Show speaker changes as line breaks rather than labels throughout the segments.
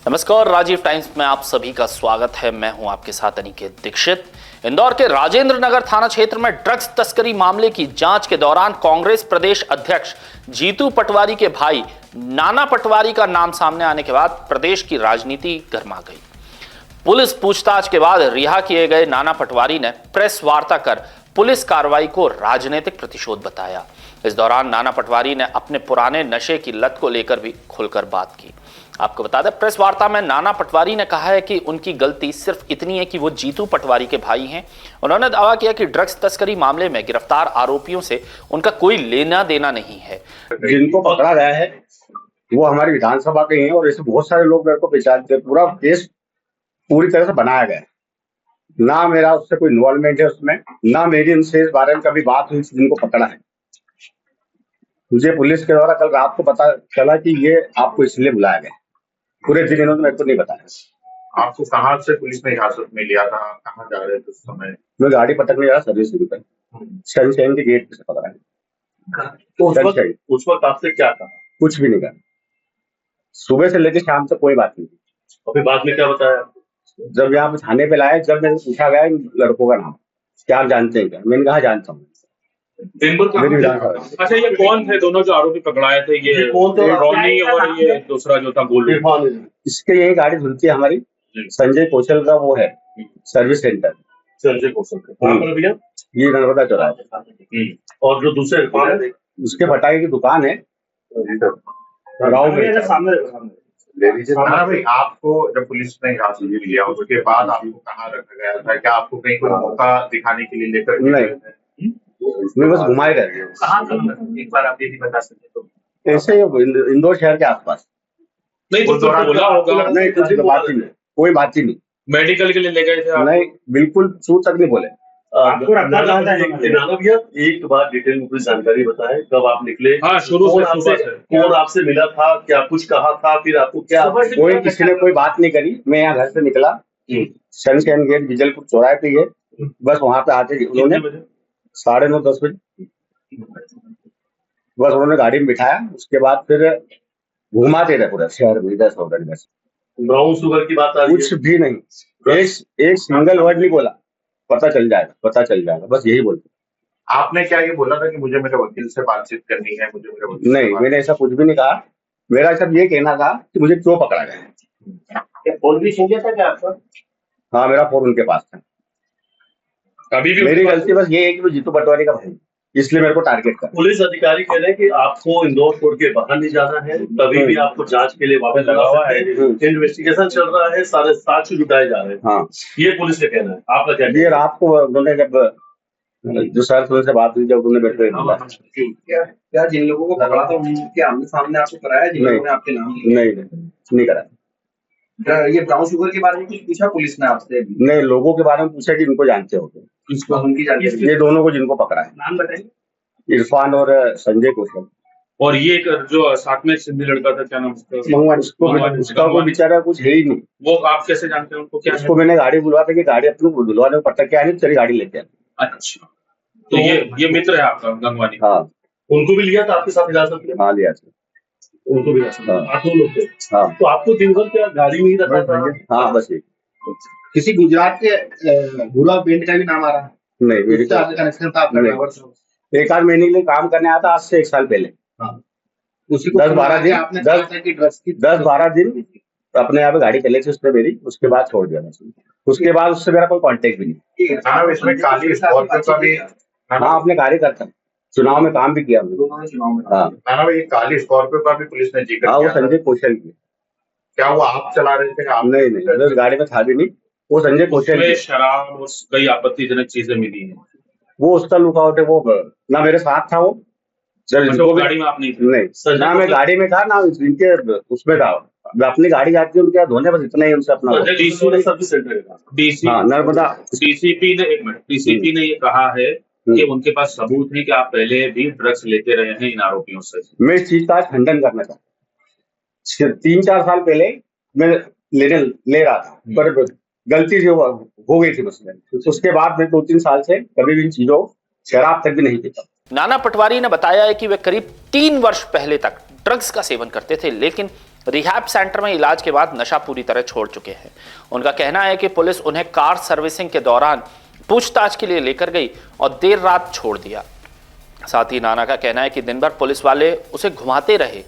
नमस्कार, राजीव टाइम्स में आप सभी का स्वागत है। मैं हूं आपके साथ अनिकेत दीक्षित। इंदौर के राजेंद्र नगर थाना क्षेत्र में ड्रग्स तस्करी मामले की जांच के दौरान कांग्रेस प्रदेश अध्यक्ष जीतू पटवारी के भाई नाना पटवारी का नाम सामने आने के बाद प्रदेश की राजनीति गर्मा गई। पुलिस पूछताछ के बाद रिहा किए गए नाना पटवारी ने प्रेस वार्ता कर पुलिस कार्रवाई को राजनीतिक प्रतिशोध बताया। इस दौरान नाना पटवारी ने अपने पुराने नशे की लत को लेकर भी खुलकर बात की। आपको बता दें, प्रेस वार्ता में नाना पटवारी ने कहा है कि उनकी गलती सिर्फ इतनी है कि वो जीतू पटवारी के भाई हैं। उन्होंने दावा किया कि ड्रग्स तस्करी मामले में गिरफ्तार आरोपियों से उनका कोई लेना देना नहीं है।
जिनको पकड़ा गया है वो हमारी विधानसभा के हैं और ऐसे बहुत सारे लोग मेरे को पहचानते हैं। पूरा केस पूरी तरह से बनाया गया है, ना मेरा उससे कोई इन्वॉल्वमेंट है उसमें, ना मेरी उनसे इस बारे में कभी बात हुई जिनको पकड़ा है। मुझे पुलिस के द्वारा कल रात को पता चला कि ये आपको इसलिए बुलाया गया। पूरे दिन इन्होंने मेरे को नहीं बताया।
आपको कहाँ से पुलिस ने हिरासत में लिया था, कहाँ जा रहे थे उस समय?
मैं गाड़ी पटकने जा रहा सर्विस पर, सनशाइन के गेट से पकड़ा है।
तो उस वक्त आपसे क्या कहा?
कुछ भी नहीं कहा, सुबह से लेकर शाम तक कोई बात नहीं।
और फिर बाद में क्या बताया?
जब यहाँ पे थाने पे लाए, जब मैंने पूछा गया इन लड़कों का नाम क्या आप जानते हैं क्या, मैंने कहा जानता हूँ।
अच्छा, ये कौन थे दोनों जो आरोपी पकड़ाए थे? ये रॉनी और ये दूसरा जो था गोल्ड।
इसके यही गाड़ी धुलती है हमारी, संजय कौशल का वो है सर्विस सेंटर।
संजय कौशल भैया
ये नर्मदा चौराहे।
और जो दूसरे
उसके फटाके की दुकान है गाँव में सामने।
भाई, आपको जब पुलिस ने हिरासत में लिया उसके बाद आपको कहाँ रखा गया था? क्या आपको कहीं कोई मौका दिखाने के लिए लेकर?
नहीं, मैं बस घुमाए रहे।
एक बार आप ये भी बता सकते तो?
ऐसे इंदौर शहर के आसपास।
नहीं, उस दौरान बोला होगा?
नहीं, कुछ बात ही नहीं, कोई बात ही नहीं।
मेडिकल के लिए ले गए थे?
नहीं, बिल्कुल छू तक नहीं बोले।
आपको भैया एक बार डिटेल में कुछ जानकारी बताएं, कब आप निकले? हाँ, शुरू से कौन आपसे मिला था, क्या कुछ कहा था, फिर आपको क्या?
कोई किसी ने कोई बात नहीं करी। मैं यहाँ घर से निकला, सनशाइन गेट विजलपुर चौराहे पे है, बस वहां पे आते उन्होंने 9:30-10 बजे बस उन्होंने गाड़ी में बिठाया। उसके बाद फिर घुमाते रहे पूरा शहर में, इधर से उधर।
ब्राउन शुगर की बात आ रही है?
कुछ भी नहीं, एक सिंगल वर्ड नहीं बोला। पता चल जाएगा, बस यही बोलते।
आपने क्या ये बोला था कि मुझे मेरे वकील से बातचीत करनी है, मुझे मेरे वकील?
नहीं, मैंने ऐसा कुछ भी नहीं कहा। मेरा सब ये कहना था कि मुझे क्यों पकड़ा गया।
फोन भी छीन लिया था क्या आपका?
हाँ, मेरा फोन उनके पास था।
अभी भी
मेरी गलती बस ये है कि वो जीतू पटवारी का भाई, इसलिए मेरे को टारगेट कर।
पुलिस अधिकारी कह रहे हैं कि आपको इंदौर छोड़ के बाहर नहीं जाना है, कभी भी आपको जांच के लिए वापस लगा हुआ है। इन्वेस्टिगेशन चल रहा है, सारे साक्ष्य जुटाए जा रहे हैं।
हाँ,
ये पुलिस का कहना है। आपका क्या?
ये रात को उन्होंने जब जो सर से बात हुई, जब उन्होंने मेरे को
क्या जिन लोगों को पकड़ा था उनके आमने सामने आपको कराया? जिन लोगों ने आपके नाम
नहीं कराया।
ये ब्राउन शुगर के बारे में कुछ पूछा पुलिस ने आपसे?
नहीं, लोगों के बारे में पूछा कि इनको जानते हो?
उनकी जानकारी?
ये दोनों को जिनको पकड़ा है।
नाम बताइए।
इरफान और संजय कौशल।
और ये जो साथ में सिंधी लड़का था, क्या नाम उसका?
उसका कोई बेचारा कुछ है ही नहीं।
वो आप कैसे जानते हैं उनको? क्या
उसको मैंने गाड़ी बुलवा था कि गाड़ी अपने बुलवाने को पता क्या है, तेरी गाड़ी लेके आए।
अच्छा, तो ये मित्र है आपका गंगवानी?
हाँ।
उनको भी लिया था आपके साथ हिरासत में?
हाँ, लिया था।
उनको भी हिरासत में? आप दो लोग थे?
हाँ।
तो आपको दिन भर क्या गाड़ी में ही रखा था?
हाँ, बस ये।
किसी गुजरात के भूरा पेंट का भी नाम आ रहा है?
नहीं, मेरे
कनेक्शन था आपका?
एक आध महीने के लिए काम करने आया था, आज से 1 साल पहले।
उसी को
10-12 दिन
आपने कहा था कि ड्रग्स की
10-12 दिन अपने यहाँ पे गाड़ी चले थी उसने मेरी, उसके बाद छोड़ दिया। उसके बाद उससे मेरा कोई कांटेक्ट भी नहीं।
इसमें काली स्कॉर्पियो का भी?
हाँ, अपने कार्यकर्ता चुनाव में काम भी किया हमने।
हाँ, ये काली स्कॉर्पियो का भी पुलिस ने जिक्र
हाँ, वो
किया।
संजय कौशल की।
क्या वो आप चला रहे थे? आप?
नहीं, उस गाड़ी में था भी नहीं। वो संजय कौशल की।
शराब और कई आपत्तिजनक चीजें मिली हैं।
वो उसका लुकआउट है। वो ना मेरे साथ था, वो जब इनको
गाड़ी में आप नहीं?
ना मैं गाड़ी में था, ना इनके उसमें था। अपनी गाड़ी जाती है उनके यहाँ धोने, बस इतना ही उनसे अपना। नर्मदा
डीसीपी ने ये कहा है कि उनके पास सबूत है कि आप पहले भी ड्रग्स लेते रहे हैं इन आरोपियों से।
मैं इस चीज का खंडन करना चाहता। 3-4 साल पहले मैं ले रहा था, पर गलती जो हो गई थी मुझसे। उसके बाद मैं 2-3 साल से कभी भी इन चीजों, शराब तक भी नहीं पीता।
नाना पटवारी ने बताया है कि वे करीब 3 वर्ष पहले तक ड्रग्स का सेवन करते थे, लेकिन रिहैब सेंटर में इलाज के बाद नशा पूरी तरह छोड़ चुके हैं। उनका कहना है कि पुलिस उन्हें कार सर्विसिंग के दौरान पूछताछ के लिए लेकर गई और देर रात छोड़ दिया। साथ ही नाना का कहना है कि दिन भर पुलिस वाले उसे घुमाते रहे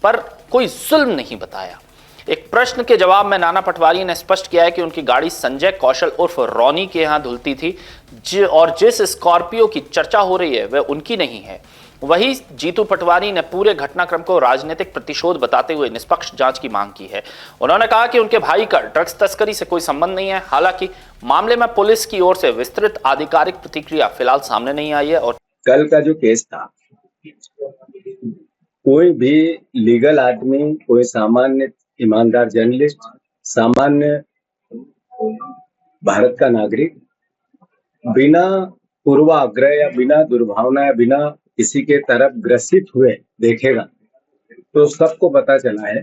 पर कोई जुल्म नहीं बताया। एक प्रश्न के जवाब में नाना पटवारी ने स्पष्ट किया है कि उनकी गाड़ी संजय कौशल उर्फ रॉनी के यहां धुलती थी और जिस स्कॉर्पियो की चर्चा हो रही है वह उनकी नहीं है। वहीं जीतू पटवारी ने पूरे घटनाक्रम को राजनीतिक प्रतिशोध बताते हुए निष्पक्ष जांच की मांग की है। उन्होंने कहा कि उनके भाई का ड्रग्स तस्करी से कोई संबंध नहीं है। हालांकि मामले में पुलिस की ओर से विस्तृत आधिकारिक प्रतिक्रिया फिलहाल सामने नहीं आई है। और
कल का जो केस था, कोई भी लीगल आदमी, कोई सामान्य ईमानदार जर्नलिस्ट, सामान्य भारत का नागरिक बिना पूर्वाग्रह या बिना दुर्भावना या बिना किसी के तरफ ग्रसित हुए देखेगा तो सबको पता चला है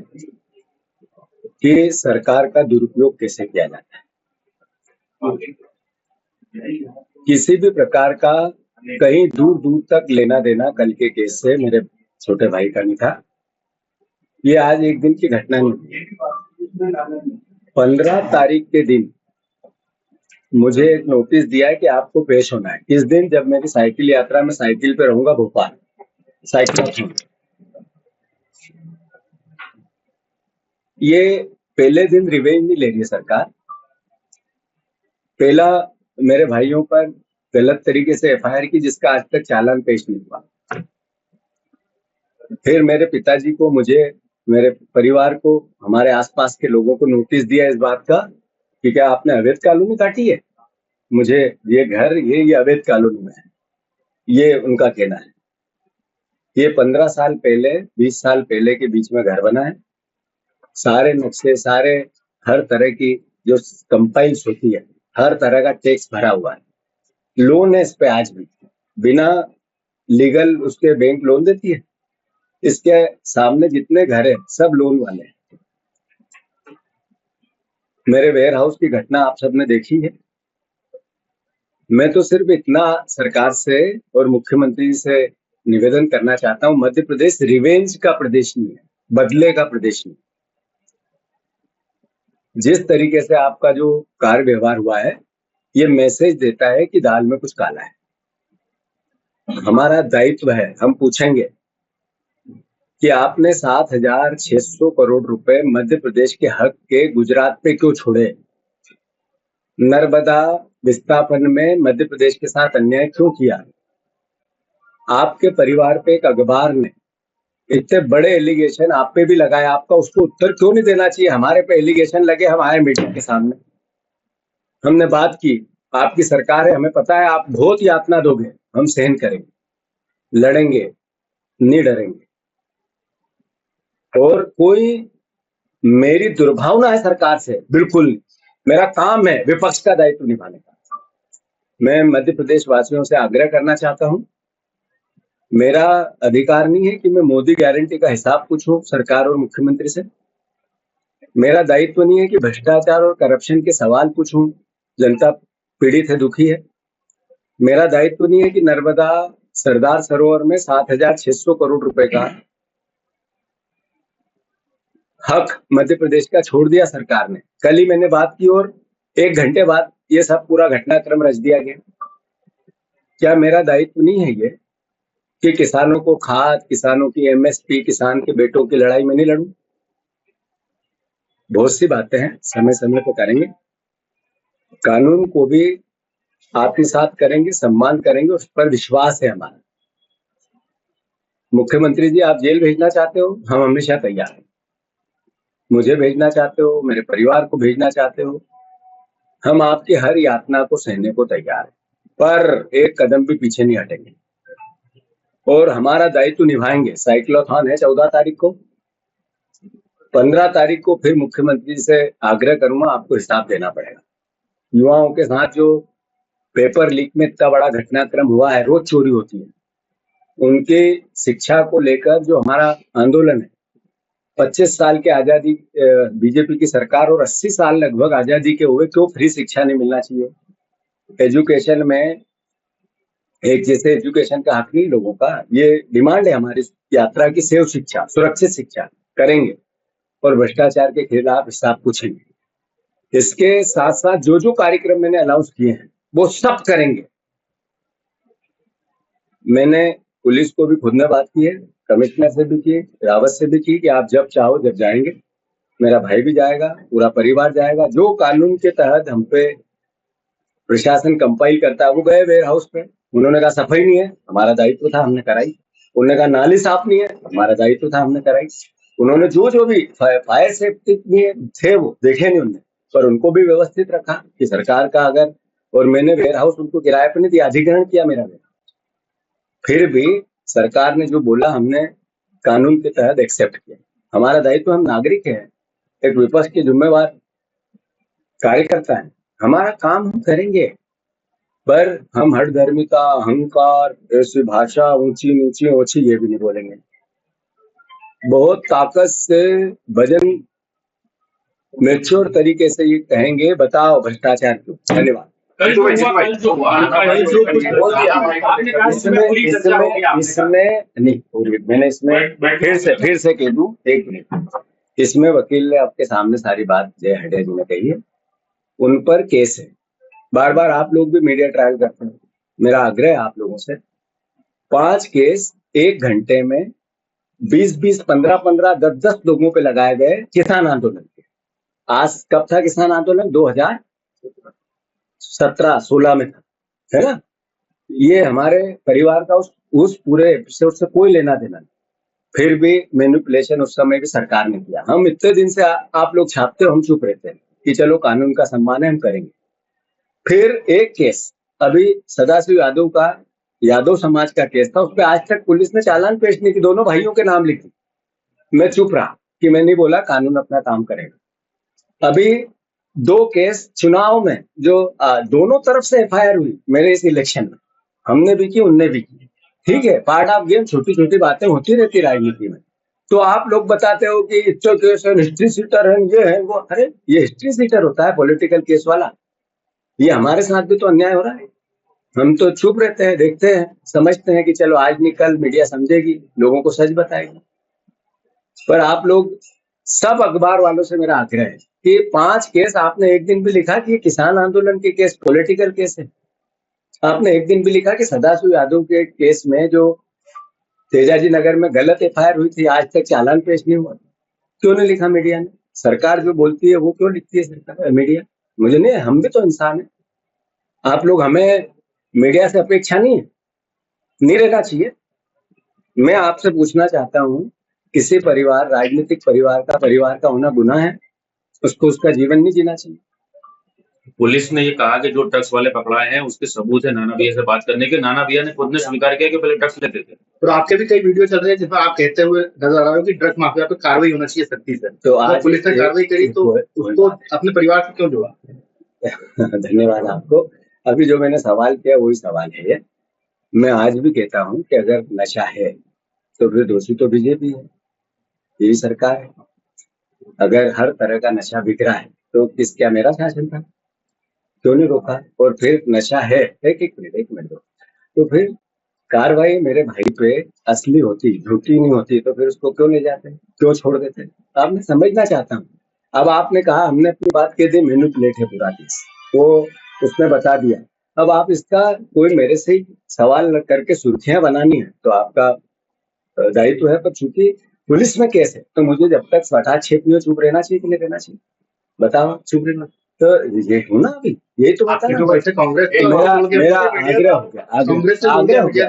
कि सरकार का दुरुपयोग कैसे किया जाता है। किसी भी प्रकार का कहीं दूर दूर तक लेना देना कल के केस से मेरे छोटे भाई का नहीं था। ये आज एक दिन की घटना नहीं। 15 तारीख के दिन मुझे एक नोटिस दिया है कि आपको पेश होना है। किस दिन? जब मेरी साइकिल यात्रा में साइकिल पे रहूंगा भोपाल, साइकिल। ये पहले दिन रिवेंज नहीं ले रही है सरकार। पहला मेरे भाइयों पर गलत तरीके से एफआईआर की जिसका आज तक चालान पेश नहीं हुआ। फिर मेरे पिताजी को, मुझे, मेरे परिवार को, हमारे आसपास के लोगों को नोटिस दिया इस बात का कि क्या आपने अवैध कॉलोनी काटी है। मुझे ये घर ये अवैध कॉलोनी में है, ये उनका कहना है। ये 15 साल पहले, 20 साल पहले के बीच में घर बना है। सारे नक्शे, सारे हर तरह की जो कंपाइल्स होती है, हर तरह का टैक्स भरा हुआ है। लोन है इस पे आज भी, बिना लीगल उसके बैंक लोन देती है। इसके सामने जितने घर है सब लोन वाले हैं। मेरे वेयर हाउस की घटना आप सबने देखी है। मैं तो सिर्फ इतना सरकार से और मुख्यमंत्री से निवेदन करना चाहता हूं, मध्य प्रदेश रिवेंज का प्रदेश नहीं है, बदले का प्रदेश नहीं। जिस तरीके से आपका जो कार्य व्यवहार हुआ है, ये मैसेज देता है कि दाल में कुछ काला है। हमारा दायित्व है, हम पूछेंगे कि आपने 7,600 करोड़ रुपए मध्य प्रदेश के हक के गुजरात पे क्यों छोड़े? नर्मदा विस्थापन में मध्य प्रदेश के साथ अन्याय क्यों किया? आपके परिवार पे एक अखबार ने इतने बड़े एलिगेशन आप पे भी लगाया, आपका उसको उत्तर क्यों नहीं देना चाहिए? हमारे पे एलिगेशन लगे, हम आए मीडिया के सामने, हमने बात की। आपकी सरकार है, हमें पता है आप बहुत यातना दोगे, हम सहन करेंगे, लड़ेंगे, नहीं डरेंगे। और कोई मेरी दुर्भावना है सरकार से? बिल्कुल नहीं। मेरा काम है विपक्ष का दायित्व निभाने का। मैं मध्य प्रदेश वासियों से आग्रह करना चाहता हूं, मेरा अधिकार नहीं है कि मैं मोदी गारंटी का हिसाब पूछूं सरकार और मुख्यमंत्री से। मेरा दायित्व नहीं है कि भ्रष्टाचार और करप्शन के सवाल पूछूं, जनता पीड़ित है, दुखी है। मेरा दायित्व नहीं है कि नर्मदा सरदार सरोवर में 7,600 करोड़ रुपए का हक मध्य प्रदेश का छोड़ दिया सरकार ने। कल ही मैंने बात की और 1 घंटे बाद ये सब पूरा घटनाक्रम रच दिया गया। क्या मेरा दायित्व नहीं है ये कि किसानों को खाद, किसानों की एमएसपी, किसान के बेटों की लड़ाई में नहीं लड़ूं? बहुत सी बातें हैं, समय समय पर करेंगे। कानून को भी आत्मसात करेंगे, सम्मान करेंगे, उस पर विश्वास है हमारा। मुख्यमंत्री जी, आप जेल भेजना चाहते हो, हम हमेशा तैयार हैं। मुझे भेजना चाहते हो, मेरे परिवार को भेजना चाहते हो, हम आपकी हर यातना को सहने को तैयार हैं, पर एक कदम भी पीछे नहीं हटेंगे और हमारा दायित्व निभाएंगे। साइक्लोथॉन है 14 तारीख को, 15 तारीख को फिर मुख्यमंत्री से आग्रह करूंगा, आपको हिसाब देना पड़ेगा। युवाओं के साथ जो पेपर लीक में इतना बड़ा घटनाक्रम हुआ है, रोज चोरी होती है, उनकी शिक्षा को लेकर जो हमारा आंदोलन है, 25 साल के आजादी बीजेपी की सरकार और 80 साल लगभग आजादी के हुए, क्यों फ्री शिक्षा नहीं मिलना चाहिए? एजुकेशन में एक जैसे एजुकेशन का हक नहीं लोगों का, ये डिमांड है हमारी यात्रा की। सेव शिक्षा, सुरक्षित शिक्षा करेंगे। और भ्रष्टाचार के खिलाफ हिसाब पूछेंगे। इसके साथ साथ जो जो कार्यक्रम मैंने अनाउंस किए हैं वो सब करेंगे। मैंने पुलिस को भी खुद में बात की है, कमिश्नर से भी की, रावत से भी की कि आप जब चाहो जब जाएंगे, मेरा भाई भी जाएगा, पूरा परिवार जाएगा। जो कानून के तहत हम पे प्रशासन कंपाइल करता है वो गए वेयर हाउस पे, उन्होंने कहा सफाई नहीं है, हमारा दायित्व था, हमने कराई। उन्होंने कहा नाली साफ नहीं है, हमारा दायित्व था, हमने कराई। उन्होंने जो भी फायर सेफ्टी थे वो देखे नहीं उन्होंने, पर उनको भी व्यवस्थित रखा कि सरकार का अगर, और मैंने वेयर हाउस उनको किराए पर नहीं दिया, अधिग्रहण किया मेरा वेयर। फिर भी सरकार ने जो बोला हमने कानून के तहत एक्सेप्ट किया। हमारा दायित्व, हम नागरिक हैं, एक विपक्ष के जिम्मेवार कार्यकर्ता हैं, हमारा काम हम करेंगे। पर हम हठधर्मिता, अहंकार, ऐसी भाषा ऊंची नीची ऊंची ये भी नहीं बोलेंगे। बहुत ताकत से वजन मैच्योर तरीके से ये कहेंगे, बताओ भ्रष्टाचार क्यों। धन्यवाद। मैंने इसमें फिर से कह दूं, एक मिनट, इसमें वकील ने आपके सामने सारी बात जय हडे जी ने कही है, उन पर केस है। बार बार आप लोग भी मीडिया ट्रायल करते हैं, मेरा आग्रह है आप लोगों से, 5 केस 1 घंटे में 20-20, 15-15, 10-10 लोगों पे लगाए गए किसान आंदोलन के। आज कब था किसान आंदोलन? 2017-16 में था, है ना? ये हमारे परिवार का उस पूरे एपिसोड से कोई लेना देना नहीं। फिर भी मैनिपुलेशन उस समय भी सरकार ने किया। हम इतने दिन से आप लोग छापते हो, हम चुप रहते हैं कि चलो कानून का सम्मान है, हम करेंगे। फिर एक केस अभी सदाशिव यादव का, यादव समाज का केस था, उस पर आज तक पुलिस ने चालान पेश नहीं की, दोनों भाइयों के नाम लिखे। मैं चुप रहा कि मैं नहीं बोला, कानून अपना काम करेगा। अभी 2 केस चुनाव में जो दोनों तरफ से एफआईआर हुई मेरे इस इलेक्शन में, हमने भी की, उनने भी की। ठीक है, पार्ट ऑफ गेम, छोटी छोटी बातें होती रहती राजनीति में। तो आप लोग बताते हो कि इच्छो केस है, हिस्ट्री सीटर है, ये है वो। अरे ये हिस्ट्री सीटर होता है पॉलिटिकल केस वाला, ये हमारे साथ भी तो अन्याय हो रहा है। हम तो चुप रहते हैं, देखते हैं, समझते हैं कि चलो आज नहीं कल मीडिया समझेगी, लोगों को सच बताएगी। पर आप लोग सब अखबार वालों से मेरा आग्रह है कि 5 केस आपने एक दिन भी लिखा कि किसान आंदोलन के केस पॉलिटिकल केस है। आपने एक दिन भी लिखा कि सदाशिव यादव के केस में जो तेजाजी नगर में गलत एफआईआर हुई थी, आज तक चालान पेश नहीं हुआ। क्यों नहीं लिखा मीडिया ने? सरकार जो बोलती है वो क्यों लिखती है सरकार, मीडिया? मुझे नहीं, हम भी तो इंसान है। आप लोग, हमें मीडिया से अपेक्षा नहीं है, नहीं रहना चाहिए। मैं आपसे पूछना चाहता हूँ, किसी परिवार, राजनीतिक परिवार का होना गुनाह है? उसको उसका जीवन नहीं जीना चाहिए?
पुलिस ने ये कहा कि जो ड्रग्स वाले पकड़ाए हैं उसके सबूत है नाना भैया से बात करने के। नाना भैया ने खुद ने स्वीकार किया कि पहले ड्रग्स लेते थे।
तो आपके भी कई वीडियो चल रहे हैं जिसमें आप कहते हुए नजर आ रहे हो कि ड्रग्स माफिया पे कार्रवाई होना चाहिए सख्ती से।
तो आज
पुलिस ने कार्रवाई करी तो उसको अपने परिवार से क्यों जोड़ा?
धन्यवाद आपको। अभी जो मैंने सवाल किया वही सवाल है ये। मैं आज भी कहता हूँ कि अगर नशा है तो फिर दोषी तो बीजेपी है, यही सरकार है। अगर हर तरह का नशा बिक रहा है तो क्या मेरा शासन था? क्यों नहीं रोका? और फिर नशा है, एक मिनट दो, तो फिर कार्रवाई मेरे भाई पे असली होती, झूठी नहीं होती, तो फिर उसको क्यों ले जाते, क्यों छोड़ देते? आप मैं समझना चाहता हूँ। अब आपने कहा हमने अपनी बात कह दी, मैनिपुलेट है पूरा केस, वो उसने बता दिया। अब आप इसका कोई मेरे से सवाल करके सुर्खियां बनानी है तो आपका दायित्व है, पर चूंकि पुलिस में केस है तो मुझे जब तक सटा छेप नहीं चुप रहना चाहिए कि नहीं रहना चाहिए? बताओ, चुप रहना तो ये हूँ ना अभी, यही तो बता।
कांग्रेस
मेरा आग्रह हो गया,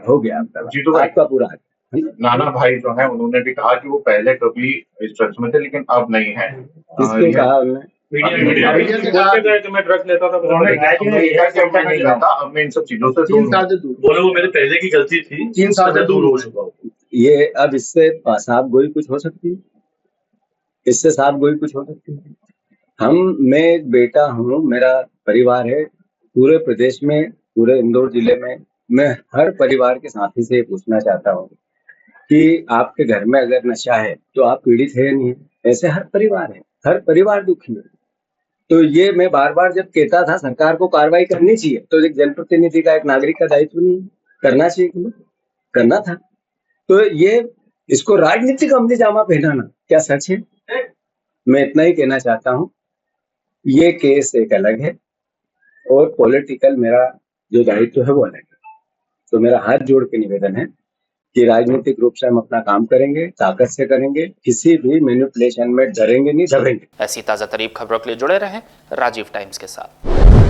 हो गया आपका पूरा आग्रह।
नाना भाई जो है उन्होंने भी कहा कि वो पहले कभी इस ड्रग्स में थे लेकिन अब नहीं है।
किसने कहा?
मीडिया से बोलते गए कि मैं ड्रग्स लेता था,
अब मैं इन सब चीजों से
3 साल से दूर।
बोले वो मेरे पहले की गलती थी,
3 साल से दूर
हो चुका हूँ।
ये अब इससे साफ गोई कुछ हो सकती है? इससे साफ गोई कुछ हो सकती है? मैं एक बेटा हूँ, मेरा परिवार है पूरे प्रदेश में, पूरे इंदौर जिले में। मैं हर परिवार के साथी से पूछना चाहता हूँ कि आपके घर में अगर नशा है तो आप पीड़ित है नहीं है? ऐसे हर परिवार है, हर परिवार दुखी है। तो ये मैं बार बार जब कहता था सरकार को कार्रवाई करनी चाहिए, तो एक जनप्रतिनिधि का, एक नागरिक का दायित्व नहीं करना चाहिए कि नहीं करना था? तो ये इसको राजनीतिक अमली जामा पहनाना क्या सच है? मैं इतना ही कहना चाहता हूं, ये केस एक अलग है और पॉलिटिकल मेरा जो दायित्व है वो अलग है। तो मेरा हाथ जोड़ के निवेदन है कि राजनीतिक रूप से हम अपना काम करेंगे, ताकत से करेंगे, किसी भी मैनिपुलेशन में डरेंगे नहीं, दबेंगे।
ऐसी ताजा तरीब खबरों के लिए जुड़े रहें राजीव टाइम्स के साथ।